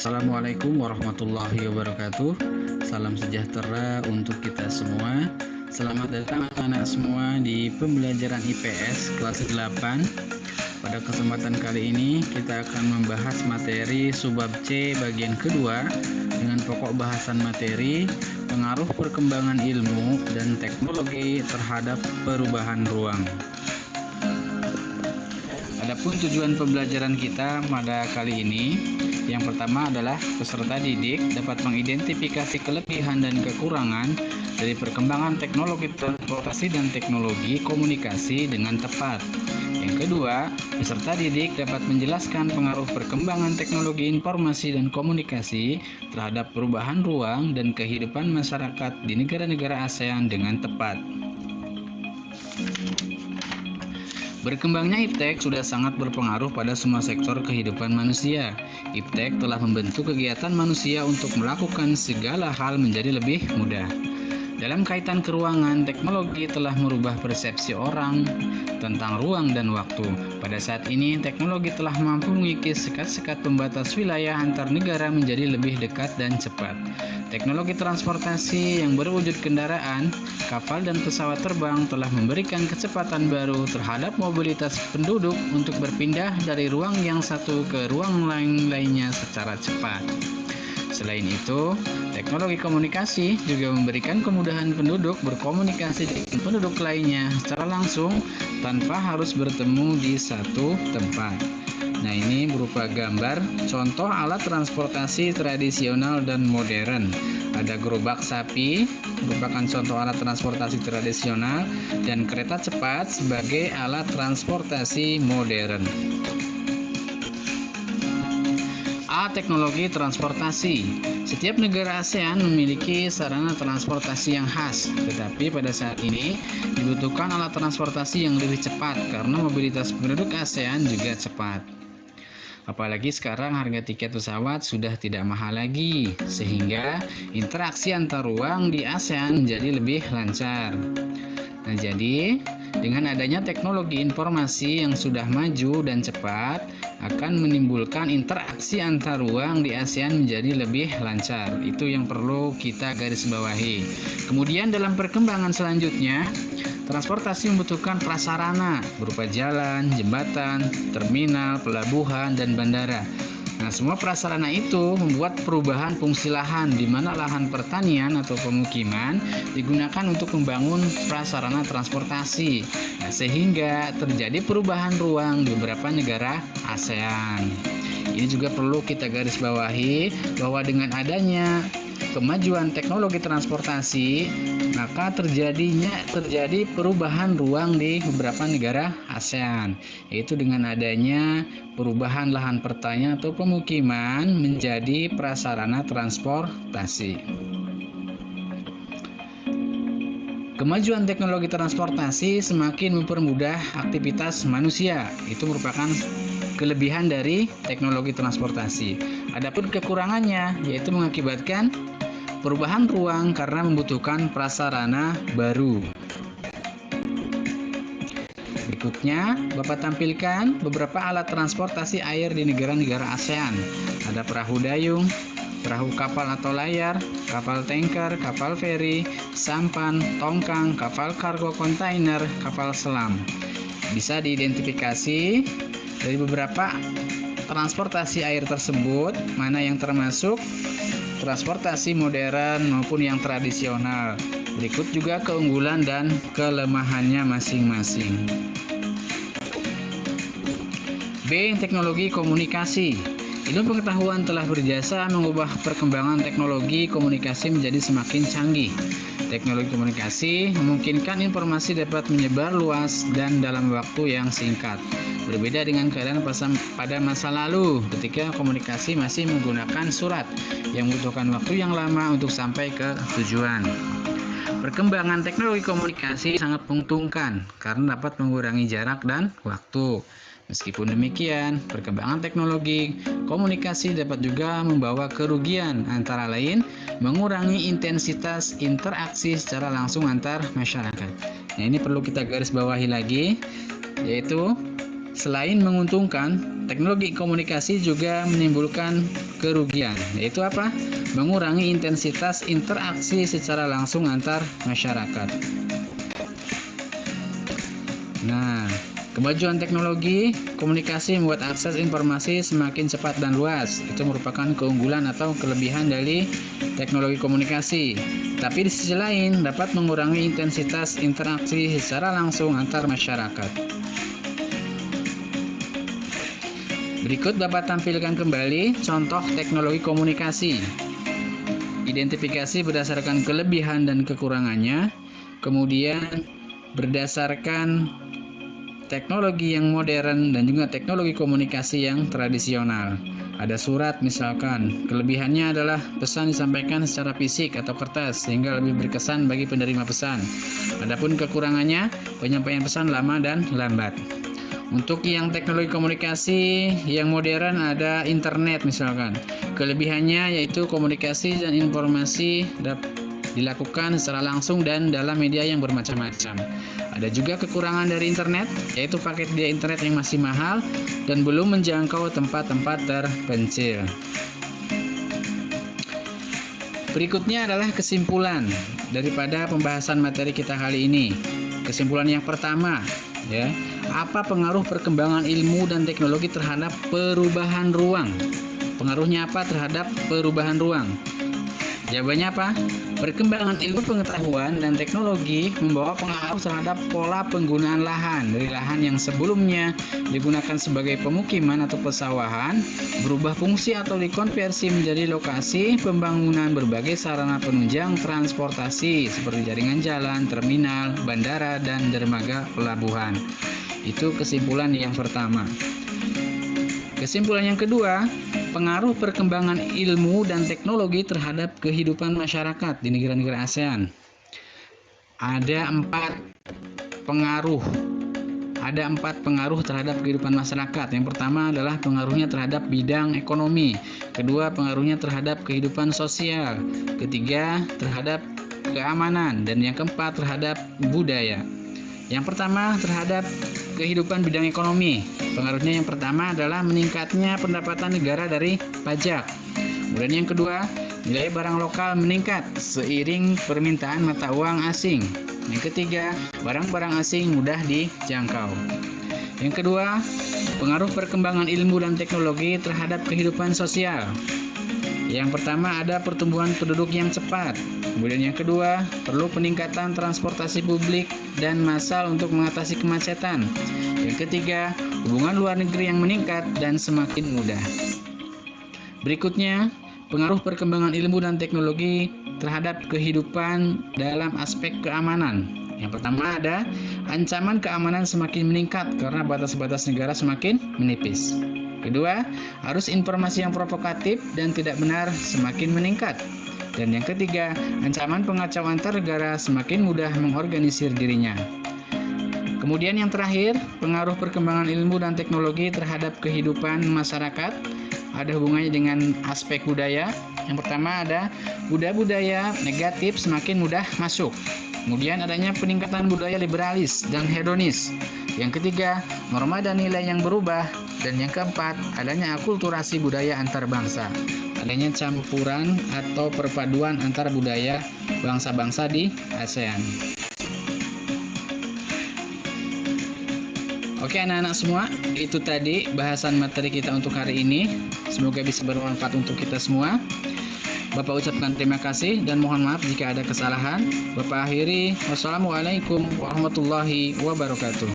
Assalamualaikum warahmatullahi wabarakatuh. Salam sejahtera untuk kita semua. Selamat datang anak-anak semua di pembelajaran IPS kelas 8. Pada kesempatan kali ini kita akan membahas materi subbab C bagian kedua dengan pokok bahasan materi pengaruh perkembangan ilmu dan teknologi terhadap perubahan ruang. Adapun tujuan pembelajaran kita pada kali ini, yang pertama adalah peserta didik dapat mengidentifikasi kelebihan dan kekurangan dari perkembangan teknologi transportasi dan teknologi komunikasi dengan tepat. Yang kedua, peserta didik dapat menjelaskan pengaruh perkembangan teknologi informasi dan komunikasi terhadap perubahan ruang dan kehidupan masyarakat di negara-negara ASEAN dengan tepat. Berkembangnya iptek sudah sangat berpengaruh pada semua sektor kehidupan manusia. Iptek telah membentuk kegiatan manusia untuk melakukan segala hal menjadi lebih mudah. Dalam kaitan keruangan, teknologi telah merubah persepsi orang tentang ruang dan waktu. Pada saat ini, teknologi telah mampu mengikis sekat-sekat pembatas wilayah antar negara menjadi lebih dekat dan cepat. Teknologi transportasi yang berwujud kendaraan, kapal dan pesawat terbang telah memberikan kecepatan baru terhadap mobilitas penduduk untuk berpindah dari ruang yang satu ke ruang lainnya secara cepat. Selain itu, teknologi komunikasi juga memberikan kemudahan penduduk berkomunikasi dengan penduduk lainnya secara langsung tanpa harus bertemu di satu tempat. Nah, ini berupa gambar contoh alat transportasi tradisional dan modern. Ada gerobak sapi, merupakan contoh alat transportasi tradisional, dan kereta cepat sebagai alat transportasi modern. A. Teknologi transportasi. Setiap negara ASEAN memiliki sarana transportasi yang khas, tetapi pada saat ini dibutuhkan alat transportasi yang lebih cepat karena mobilitas penduduk ASEAN juga cepat. Apalagi sekarang harga tiket pesawat sudah tidak mahal lagi, sehingga interaksi antar ruang di ASEAN menjadi lebih lancar. Nah, jadi dengan adanya teknologi informasi yang sudah maju dan cepat akan menimbulkan interaksi antar ruang di ASEAN menjadi lebih lancar. Itu yang perlu kita garis bawahi. Kemudian dalam perkembangan selanjutnya, transportasi membutuhkan prasarana berupa jalan, jembatan, terminal, pelabuhan, dan bandara. Nah, semua prasarana itu membuat perubahan fungsi lahan di mana lahan pertanian atau pemukiman digunakan untuk membangun prasarana transportasi. Nah, sehingga terjadi perubahan ruang di beberapa negara ASEAN. Ini juga perlu kita garis bawahi bahwa dengan adanya kemajuan teknologi transportasi, maka terjadi perubahan ruang di beberapa negara ASEAN, yaitu dengan adanya perubahan lahan pertanian atau pemukiman menjadi prasarana transportasi. Kemajuan teknologi transportasi semakin mempermudah aktivitas manusia. Itu merupakan kelebihan dari teknologi transportasi. Adapun kekurangannya yaitu mengakibatkan perubahan ruang karena membutuhkan prasarana baru. Berikutnya, Bapak tampilkan beberapa alat transportasi air di negara-negara ASEAN. Ada perahu dayung, perahu kapal atau layar, kapal tanker, kapal feri, sampan, tongkang, kapal kargo kontainer, kapal selam. Bisa diidentifikasi dari beberapa transportasi air tersebut, mana yang termasuk transportasi modern maupun yang tradisional. Berikut juga keunggulan dan kelemahannya masing-masing. B. Teknologi komunikasi. Ilmu pengetahuan telah berjasa mengubah perkembangan teknologi komunikasi menjadi semakin canggih. Teknologi komunikasi memungkinkan informasi dapat menyebar luas dan dalam waktu yang singkat. Berbeda dengan keadaan pada masa lalu ketika komunikasi masih menggunakan surat yang membutuhkan waktu yang lama untuk sampai ke tujuan. Perkembangan teknologi komunikasi sangat menguntungkan karena dapat mengurangi jarak dan waktu. Meskipun demikian, perkembangan teknologi komunikasi dapat juga membawa kerugian, antara lain mengurangi intensitas interaksi secara langsung antar masyarakat. Nah, ini perlu kita garis bawahi lagi, yaitu Selain menguntungkan, teknologi komunikasi juga menimbulkan kerugian, yaitu apa? Mengurangi intensitas interaksi secara langsung antar masyarakat. Nah, kemajuan teknologi komunikasi membuat akses informasi semakin cepat dan luas. Itu merupakan keunggulan atau kelebihan dari teknologi komunikasi. Tapi di sisi lain dapat mengurangi intensitas interaksi secara langsung antar masyarakat. Berikut Bapak tampilkan kembali contoh teknologi komunikasi. Identifikasi berdasarkan kelebihan dan kekurangannya, kemudian berdasarkan teknologi yang modern dan juga teknologi komunikasi yang tradisional. Ada surat misalkan, kelebihannya adalah pesan disampaikan secara fisik atau kertas sehingga lebih berkesan bagi penerima pesan. Adapun kekurangannya, penyampaian pesan lama dan lambat. Untuk yang teknologi komunikasi yang modern ada internet misalkan. Kelebihannya yaitu komunikasi dan informasi dilakukan secara langsung dan dalam media yang bermacam-macam. Ada juga kekurangan dari internet, yaitu paket data internet yang masih mahal dan belum menjangkau tempat-tempat terpencil. Berikutnya adalah kesimpulan daripada pembahasan materi kita kali ini. Kesimpulan yang pertama, ya, apa pengaruh perkembangan ilmu dan teknologi terhadap perubahan ruang? Pengaruhnya apa terhadap perubahan ruang? Jawabannya apa? Perkembangan ilmu pengetahuan dan teknologi membawa pengaruh terhadap pola penggunaan lahan. Dari lahan yang sebelumnya digunakan sebagai pemukiman atau pesawahan, berubah fungsi atau dikonversi menjadi lokasi pembangunan berbagai sarana penunjang transportasi seperti jaringan jalan, terminal, bandara, dan dermaga pelabuhan. Itu kesimpulan yang pertama. Kesimpulan yang kedua, pengaruh perkembangan ilmu dan teknologi terhadap kehidupan masyarakat di negara-negara ASEAN. Ada empat pengaruh terhadap kehidupan masyarakat. Yang pertama adalah pengaruhnya terhadap bidang ekonomi. Kedua, pengaruhnya terhadap kehidupan sosial. Ketiga, terhadap keamanan. Dan yang keempat, terhadap budaya. Yang pertama, terhadap kehidupan bidang ekonomi. Pengaruhnya yang pertama adalah meningkatnya pendapatan negara dari pajak. Kemudian yang kedua, nilai barang lokal meningkat seiring permintaan mata uang asing. Yang ketiga, barang-barang asing mudah dijangkau. Yang kedua, pengaruh perkembangan ilmu dan teknologi terhadap kehidupan sosial. Yang pertama ada pertumbuhan penduduk yang cepat. Kemudian yang kedua, perlu peningkatan transportasi publik dan massal untuk mengatasi kemacetan. Yang ketiga, hubungan luar negeri yang meningkat dan semakin mudah. Berikutnya, pengaruh perkembangan ilmu dan teknologi terhadap kehidupan dalam aspek keamanan. Yang pertama ada ancaman keamanan semakin meningkat karena batas-batas negara semakin menipis. Kedua, arus informasi yang provokatif dan tidak benar semakin meningkat. Dan yang ketiga, ancaman pengacauan antar negara semakin mudah mengorganisir dirinya. Kemudian yang terakhir, pengaruh perkembangan ilmu dan teknologi terhadap kehidupan masyarakat ada hubungannya dengan aspek budaya. Yang pertama ada budaya-budaya negatif semakin mudah masuk. Kemudian adanya peningkatan budaya liberalis dan hedonis. Yang ketiga, norma dan nilai yang berubah. Dan yang keempat, adanya akulturasi budaya antar bangsa. Adanya campuran atau perpaduan antar budaya bangsa-bangsa di ASEAN. Oke anak-anak semua, itu tadi bahasan materi kita untuk hari ini. Semoga bisa bermanfaat untuk kita semua. Bapak ucapkan terima kasih dan mohon maaf jika ada kesalahan. Bapak akhiri, wassalamualaikum warahmatullahi wabarakatuh.